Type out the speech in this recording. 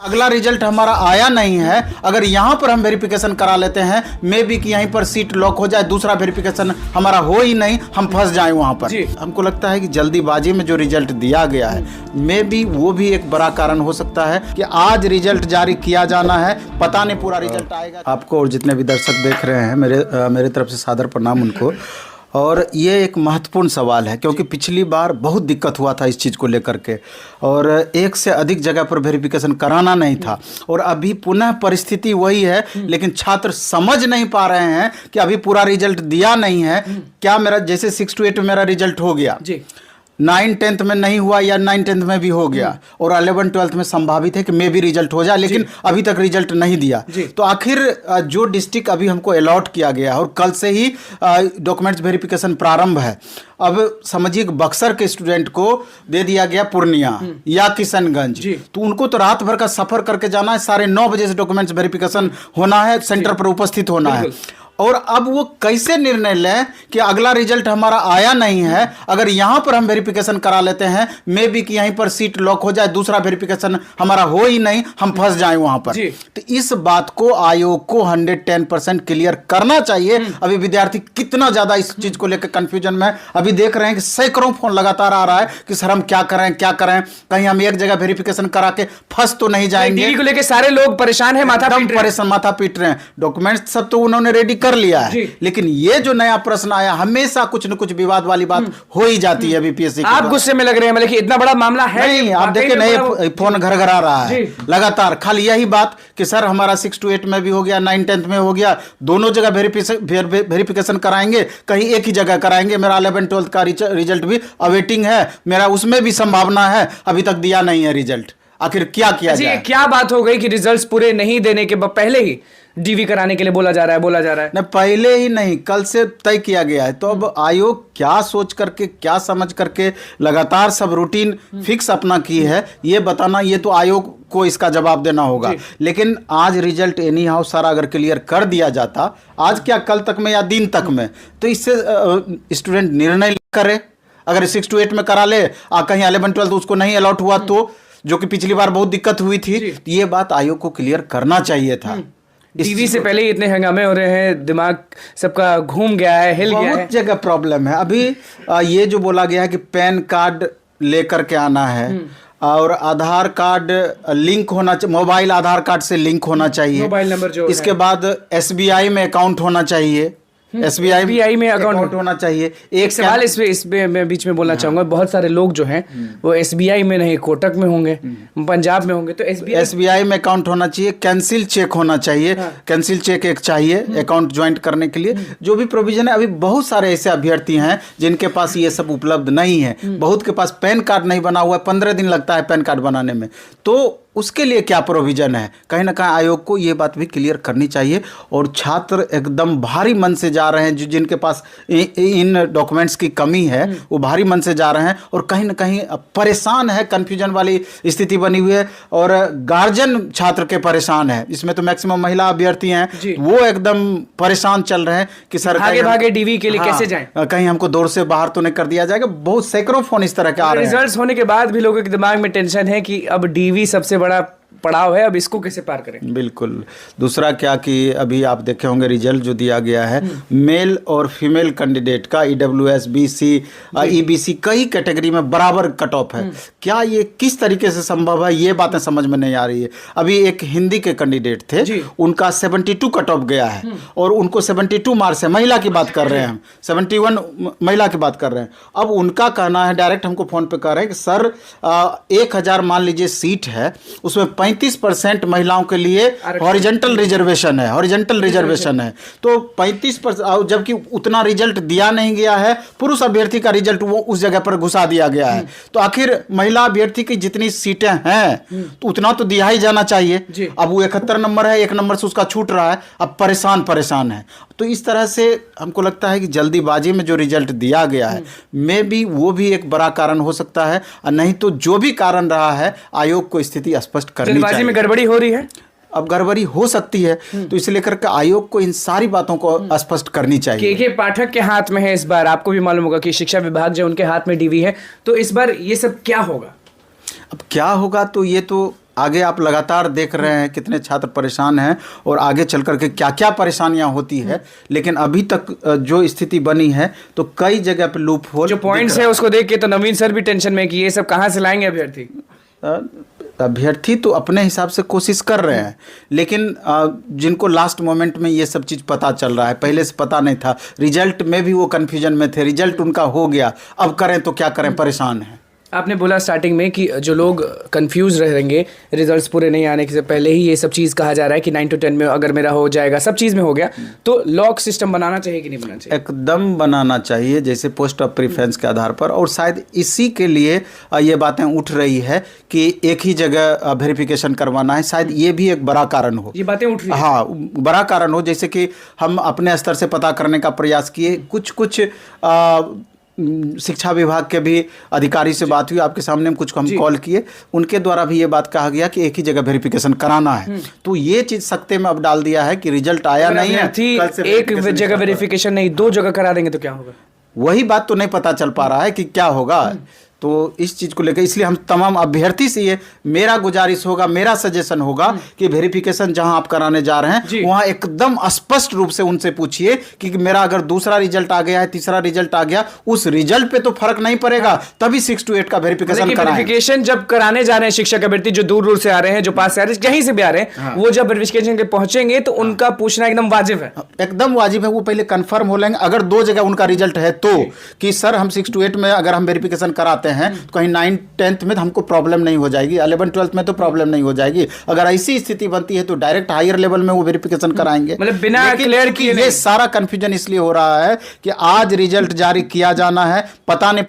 अगला रिजल्ट हमारा आया नहीं है, अगर यहाँ पर हम वेरिफिकेशन करा लेते हैं मे बी कि यहीं पर सीट लॉक हो जाए, दूसरा वेरिफिकेशन हमारा हो ही नहीं, हम फंस जाएं वहाँ पर। हमको लगता है कि जल्दीबाजी में जो रिजल्ट दिया गया है मे बी वो भी एक बड़ा कारण हो सकता है कि आज रिजल्ट जारी किया जाना है, पता नहीं पूरा रिजल्ट आएगा। आपको और जितने भी दर्शक देख रहे हैं मेरे तरफ से सादर प्रणाम उनको। और ये एक महत्वपूर्ण सवाल है क्योंकि पिछली बार बहुत दिक्कत हुआ था इस चीज़ को लेकर के, और एक से अधिक जगह पर वेरिफिकेशन कराना नहीं था, और अभी पुनः परिस्थिति वही है, लेकिन छात्र समझ नहीं पा रहे हैं कि अभी पूरा रिजल्ट दिया नहीं है। क्या मेरा जैसे 6 to 8 में मेरा रिजल्ट हो गया जी, 9-10 में नहीं हुआ या 9-10 में भी हो गया, और 11-12 में संभावित है कि मे भी रिजल्ट हो जाए, लेकिन अभी तक रिजल्ट नहीं दिया। तो आखिर जो डिस्ट्रिक्ट अभी हमको अलॉट किया गया है और कल से ही डॉक्यूमेंट्स वेरिफिकेशन प्रारंभ है, अब समझिए बक्सर के स्टूडेंट को दे दिया गया पूर्णिया या किशनगंज, तो उनको तो रात भर का सफर करके जाना है, 9:30 बजे से डॉक्यूमेंट्स वेरिफिकेशन होना है, सेंटर पर उपस्थित होना है। और अब वो कैसे निर्णय लें कि अगला रिजल्ट हमारा आया नहीं है, अगर यहां पर हम वेरिफिकेशन करा लेते हैं मे बी कि यहीं पर सीट लॉक हो जाए, दूसरा वेरिफिकेशन हमारा हो ही नहीं, हम फंस जाएं वहां पर। तो इस बात को आयोग को 110% क्लियर करना चाहिए। अभी विद्यार्थी कितना ज्यादा इस चीज को लेकर कंफ्यूजन में, अभी देख रहे हैं कि सैकड़ों फोन लगातार आ रहा है कि सर हम क्या करें, कहीं हम एक जगह वेरिफिकेशन करा के फंस तो नहीं जाएंगे। टीवी को लेकर सारे लोग परेशान है, माथा पीट रहे हैं। डॉक्यूमेंट सब तो उन्होंने रेडी कर लिया है, लेकिन ये जो नया प्रश्न आया, हमेशा कुछ न कुछ विवाद वाली बात हो ही जाती है बीपीएससी। आप गुस्से में लग रहे हैं, मतलब कि इतना बड़ा मामला है नहीं। आप देखिए नए फोन घर घर आ रहा है लगातार, खाली यही बात कि सर हमारा 6 to 8 में भी हो गया, 9-10 में हो गया, दोनों जगह वेरिफिकेशन कराएंगे, कहीं एक ही जगह कराएंगे। मेरा 11-12 का रिजल्ट भी अवेटिंग है, मेरा उसमें भी संभावना है, अभी तक दिया नहीं है रिजल्ट। आखिर क्या किया जाए? क्या बात हो गई कि रिजल्ट्स पूरे नहीं देने के पहले ही डीवी कराने के लिए बोला जा रहा है? नहीं, पहले ही नहीं, कल से तय किया गया है। तो अब आयोग क्या सोच करके, क्या समझ करके लगातार सब रूटीन फिक्स अपना की है, ये बताना, ये तो आयोग को इसका जवाब देना होगा। लेकिन आज रिजल्ट एनी हाउ सारा अगर क्लियर कर दिया जाता, आज क्या कल तक में या दिन तक में, तो इससे स्टूडेंट निर्णय करे। अगर 6 to 8 में करा ले, कहीं 11-12 उसको नहीं अलॉट हुआ तो, जो कि पिछली बार बहुत दिक्कत हुई थी, तो ये बात आयोग को क्लियर करना चाहिए था। टीवी से पहले ही इतने हंगामे हो रहे हैं, दिमाग सबका घूम गया है, हिल गया है, बहुत जगह प्रॉब्लम है। अभी ये जो बोला गया है कि पैन कार्ड लेकर के आना है और आधार कार्ड लिंक होना चाहिए, मोबाइल आधार कार्ड से लिंक होना चाहिए, मोबाइल नंबर जो इसके बाद SBI में अकाउंट होना चाहिए, SBI में अकाउंट होना चाहिए। एक सवाल इस मैं बीच में बोलना चाहूंगा, बहुत सारे लोग जो हैं वो SBI में नहीं, कोटक में होंगे, पंजाब में होंगे, तो SBI में अकाउंट होना चाहिए, कैंसिल चेक होना चाहिए, कैंसिल चेक एक चाहिए अकाउंट ज्वाइंट करने के लिए, जो भी प्रोविजन है। अभी बहुत सारे ऐसे अभ्यर्थी हैं जिनके पास ये सब उपलब्ध नहीं है, बहुत के पास पैन कार्ड नहीं बना हुआ है, 15 दिन लगता है पैन कार्ड बनाने में, तो उसके लिए क्या प्रोविजन है, कहीं ना कहीं आयोग को ये बात भी क्लियर करनी चाहिए। और छात्र एकदम भारी मन से जा रहे हैं, जिनके पास इन डॉक्यूमेंट्स की कमी है, वो भारी मन से जा रहे हैं और कहीं ना कहीं परेशान है, कंफ्यूजन वाली स्थिति बनी हुई है, और गार्जियन छात्र के परेशान है। इसमें तो मैक्सिमम महिला अभ्यर्थी हैं, वो एकदम परेशान चल रहे हैं कि सर भागे डीवी के लिए कैसे जाएं, कहीं हमको दौर से बाहर तो नहीं कर दिया जाएगा। बहुत सैकड़ों फोन इस तरह के आ रहे हैं। रिजल्ट्स होने के बाद भी लोगों के दिमाग में टेंशन है कि अब डीवी सबसे बड़ा पड़ाव है, अब इसको कैसे पार करें। बिल्कुल। दूसरा क्या कि अभी आप देखे होंगे रिजल्ट जो दिया गया है, मेल और फीमेल कैंडिडेट का EWS, BC, EBC कई कैटेगरी में बराबर कट ऑफ है। क्या ये किस तरीके से संभव है, ये बातें समझ में नहीं आ रही है। अभी एक हिंदी के कैंडिडेट थे, उनका 72 कट ऑफ गया है और उनको 72 मार्क्स है। महिला की बात कर रहे हैं हम, 71 महिला की बात कर रहे हैं। अब उनका कहना है, डायरेक्ट हमको फोन पे कह रहे हैं कि सर 1000 मान लीजिए सीट है, उसमें 35% महिलाओं के लिए हॉरिजॉन्टल रिजर्वेशन है, तो 35%, जबकि उतना रिजल्ट दिया नहीं गया है, पुरुष अभ्यर्थी का रिजल्ट वो उस जगह पर घुसा दिया गया है। तो आखिर महिला अभ्यर्थी की जितनी सीटें हैं तो उतना तो दिया ही जाना चाहिए। अब वो 71 नंबर है, 1 नंबर से उसका छूट रहा है, अब परेशान है। तो इस तरह से हमको लगता है कि जल्दीबाजी में जो रिजल्ट दिया गया है मे बी वो भी एक बड़ा कारण हो सकता है, और नहीं तो जो भी कारण रहा है आयोग को स्थिति स्पष्ट करनी चाहिए। जल्दबाजी में गड़बड़ी हो रही है, अब गड़बड़ी हो सकती है, तो इसलिए करके आयोग को इन सारी बातों को स्पष्ट करनी चाहिए। के पाठक के हाथ में है इस बार, आपको भी मालूम होगा कि शिक्षा विभाग जो उनके हाथ में डीवी है, तो इस बार ये सब क्या होगा? अब क्या होगा तो ये तो आगे आप लगातार देख रहे हैं कितने छात्र परेशान हैं और आगे चल कर के क्या क्या परेशानियां होती है, लेकिन अभी तक जो स्थिति बनी है तो कई जगह पे लूप होल जो पॉइंट्स है उसको देख के तो नवीन सर भी टेंशन में कि ये सब कहाँ से लाएंगे अभ्यर्थी। अभ्यर्थी तो अपने हिसाब से कोशिश कर रहे हैं, लेकिन जिनको लास्ट मोमेंट में ये सब चीज़ पता चल रहा है, पहले से पता नहीं था, रिजल्ट में भी वो कन्फ्यूजन में थे, रिजल्ट उनका हो गया, अब करें तो क्या करें, परेशान हैं। आपने बोला स्टार्टिंग में कि जो लोग कंफ्यूज रहेंगे रिजल्ट्स पूरे नहीं आने से पहले ही ये सब चीज़ कहा जा रहा है कि 9 to 10 में अगर मेरा हो जाएगा, सब चीज़ में हो गया, तो लॉक सिस्टम बनाना चाहिए कि नहीं बनाना चाहिए? एकदम बनाना चाहिए, जैसे पोस्ट ऑफ प्रेफरेंस के आधार पर। और शायद इसी के लिए ये बातें उठ रही है कि एक ही जगह वेरिफिकेशन करवाना है, शायद ये भी एक बड़ा कारण हो। ये बातें उठ रही है? हाँ, बड़ा कारण हो। जैसे कि हम अपने स्तर से पता करने का प्रयास किए, कुछ शिक्षा विभाग के भी अधिकारी से बात हुई, आपके सामने हम कुछ हम कॉल किए, उनके द्वारा भी ये बात कहा गया कि एक ही जगह वेरिफिकेशन कराना है। तो ये चीज सख्ते में अब डाल दिया है कि रिजल्ट आया नहीं है, कल से एक जगह वेरिफिकेशन नहीं 2 जगह करा देंगे तो क्या होगा? वही बात तो नहीं पता चल पा रहा है कि क्या होगा। तो इस चीज़ को लेकर इसलिए हम तमाम अभ्यर्थी से ये मेरा गुजारिश होगा, मेरा सजेशन होगा कि वेरिफिकेशन जहां आप कराने जा रहे हैं वहां एकदम स्पष्ट रूप से उनसे पूछिए कि मेरा अगर दूसरा रिजल्ट आ गया है, तीसरा रिजल्ट आ गया, उस रिजल्ट पे तो फर्क नहीं पड़ेगा, तभी 6 to 8 का वेरिफिकेशन कराएं। वेरिफिकेशन जब कराने जा रहे हैं शिक्षक अभ्यर्थी जो दूर से आ रहे हैं, जो पास से आ रहे हैं, कहीं से भी आ रहे हैं, वो जब वेरिफिकेशन के पहुंचेंगे तो उनका पूछना एकदम वाजिब है। एकदम वाजिब है, वो पहले कंफर्म हो लेंगे। अगर 2 जगह उनका रिजल्ट है तो कि सर हम 6 to 8 में अगर हम वेरिफिकेशन कराते हैं तो कहीं 9th 10th में हमको प्रॉब्लम नहीं हो जाएगी, 11th 12th में तो प्रॉब्लम नहीं हो जाएगी। अगर ऐसी स्थिति बनती है तो डायरेक्ट हायर लेवल में वो वेरिफिकेशन कराएंगे। मतलब बिना क्लियर किए ये सारा कंफ्यूजन इसलिए हो रहा है कि आज रिजल्ट जारी किया जाना है, पता नहीं